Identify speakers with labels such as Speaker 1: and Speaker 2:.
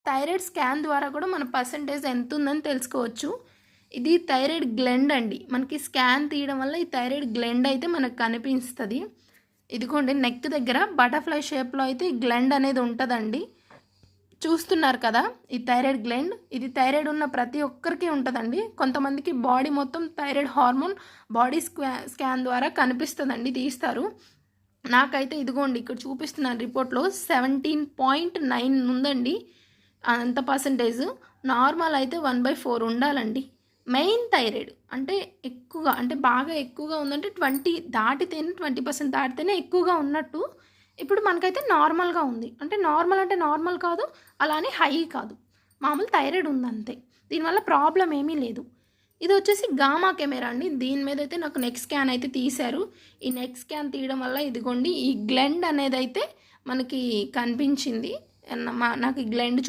Speaker 1: Thyroid scan ద్వారా కూడా మన పర్సంటేజ్ ఎంత ఉందని తెలుసుకోవచ్చు. ఇది థైరాయిడ్ గ్లాండ్ అండి. మనకి స్కాన్ తీయడం వల్ల ఈ థైరాయిడ్ గ్లాండ్ అయితే మనకు కనిపిస్తుంది. ఇదిగోండి నెక్ దగ్గర బటర్ఫ్లై షేప్లో అయితే ఈ గ్లాండ్ అనేది ఉంటుందండి. చూస్తున్నారు కదా ఈ థైరాయిడ్ గ్లాండ్. ఇది థైరాయిడ్ ఉన్న ప్రతి ఒక్కరికి ఉంటుందండి. కొంతమందికి బాడీ మొత్తం థైరాయిడ్ హార్మోన్ బాడీ స్కాన్ ద్వారా కనిపిస్తుందండి, తీస్తారు. నాకైతే ఇదిగోండి ఇక్కడ చూపిస్తున్నాను రిపోర్ట్లో 17.9 ఉందండి. అంత పర్సంటేజ్. నార్మల్ అయితే 1/4 ఉండాలండి. మెయిన్ థైరాయిడ్ అంటే ఎక్కువగా, అంటే బాగా ఎక్కువగా ఉందంటే 20 దాటితేనే 20% దాటితేనే ఎక్కువగా ఉన్నట్టు. ఇప్పుడు మనకైతే నార్మల్గా ఉంది. అంటే నార్మల్ కాదు, అలానే హై కాదు, మామూలు థైరాయిడ్ ఉందంతే. దీనివల్ల ప్రాబ్లం ఏమీ లేదు. ఇది వచ్చేసి గామా కెమెరా అండి. దీని మీద అయితే నాకు నెక్ స్కాన్ అయితే తీశారు. ఈ నెక్ స్కాన్ తీయడం వల్ల ఇదిగోండి ఈ గ్లాండ్ అనేది అయితే మనకి కనిపించింది. నాకు ఈ గ్లాండ్